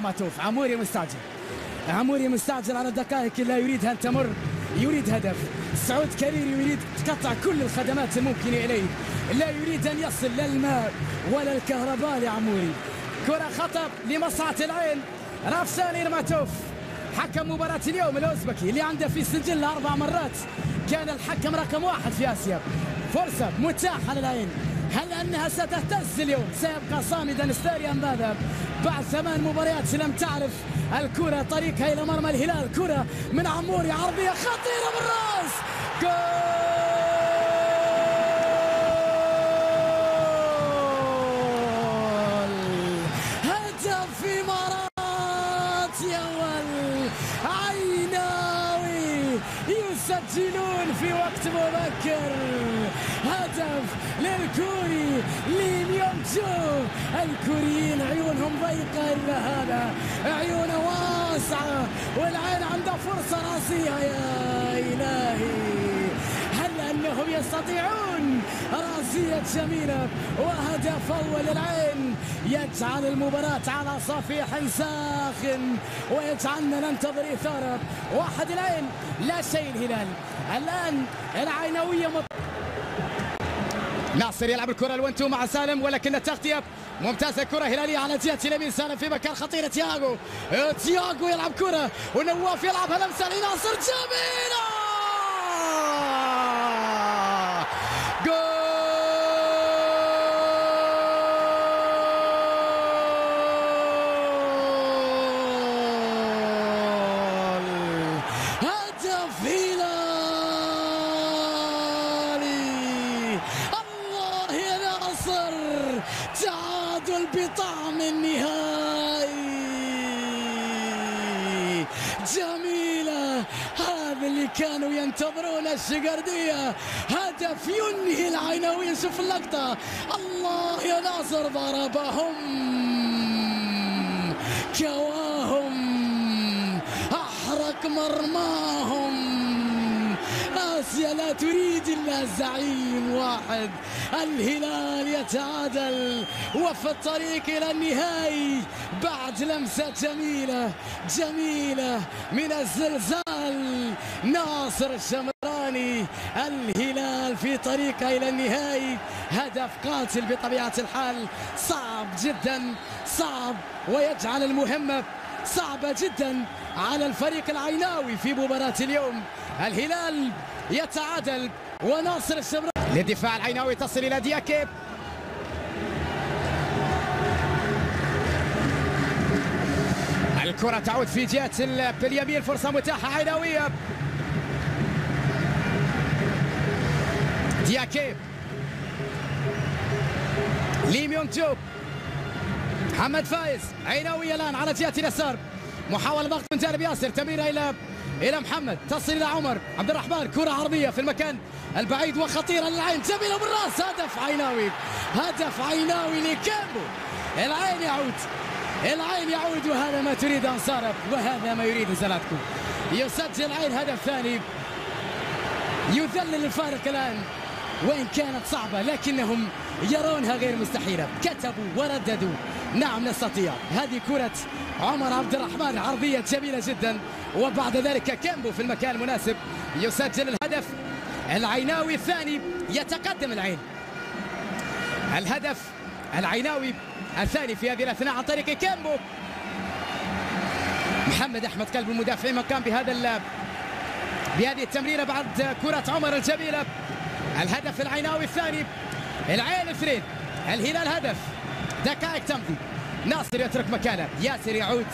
نيرماتوف. عموري مستعجل على الدقائق، لا يريدها أن تمر، يريد هدف. سعود كريري يريد قطع كل الخدمات الممكنة إليه، لا يريد أن يصل لا الماء ولا الكهرباء لعموري. كرة خطأ لمصلحة العين. رافسان نيرماتوف حكم مباراة اليوم الأوزبكي اللي عنده في سجل 4 مرات، كان الحكم رقم 1 في آسيا. فرصة متاحة للعين، هل أنها ستهتز اليوم؟ سيبقى صامدا ستاريا مبابا بعد 8 مباريات لم تعرف الكرة طريقها إلى مرمى الهلال. كرة من عموري عرضية خطيرة بالراس، جول! هدف إمارات يول عيناوي يسجلون في وقت مبكر. هدف للكوري لين يونجو. الكوريين عيونهم ضيقة إلا هذا، عيونه واسعة والعين عندها فرصة راسية. يا إلهي، هل أنهم يستطيعون؟ راسية جميلة وهدف أول العين يجعل المباراة على صفيح ساخن ويجعلنا ننتظر إثارة. 1 العين لا شيء الهلال. الآن العينوية ناصر يلعب الكرة الونتو مع سالم، ولكن التغطية ممتازة. كرة هلالية على جهة اليمين، سالم في مكان خطير. تياغو يلعب كرة ونواف يلعبها لمسة لناصر جميلة، جول! هدف هلالي، الله يا ناصر، تعادل بطعم النهائي. جميلة، هذا اللي كانوا ينتظرون الشقردية. هدف ينهي العينوية. شوف اللقطة، الله يا ناصر، ضربهم كواهم، أحرق مرماهم. آسيا لا تريد إلا زعيم واحد. الهلال يتعادل وفي الطريق إلى النهائي بعد لمسة جميلة من الزلزال. ناصر الشمراني، الهلال في طريقه إلى النهائي. هدف قاتل بطبيعة الحال، صعب جدا، صعب، ويجعل المهمة صعبة جدا على الفريق العيناوي في مباراة اليوم. الهلال يتعادل وناصر الشمراني للدفاع العيناوي تصل إلى دياكي. الكرة تعود في جهة اليمين، فرصة متاحة عيناوية. دياكي، ليم يونغ جو، محمد فايز. عيناوية الآن على جهة اليسار، محاولة ضغط من جانب ياسر، تمريرة إلى محمد، تصل إلى عمر عبد الرحمن. كرة عرضية في المكان البعيد وخطيرة للعين، جميلة بالراس. هدف عيناوي لكامبو. العين يعود وهذا ما تريد أنصارب وهذا ما يريد زلاتكو. يسجل العين هدف ثاني، يذلل الفارق الآن وإن كانت صعبة لكنهم يرونها غير مستحيلة. كتبوا ورددوا، نعم نستطيع. هذه كرة عمر عبد الرحمن، عرضية جميلة جدا، وبعد ذلك كامبو في المكان المناسب يسجل الهدف العيناوي الثاني. يتقدم العين. الهدف العيناوي الثاني في هذه الأثناء عن طريق كامبو. محمد أحمد قلب المدافعين مكان بهذه التمريرة بعد كرة عمر الجميلة. الهدف العيناوي الثاني. العين 2 الهلال هدف. دقائق تمضي، ناصر يترك مكانه، ياسر يعود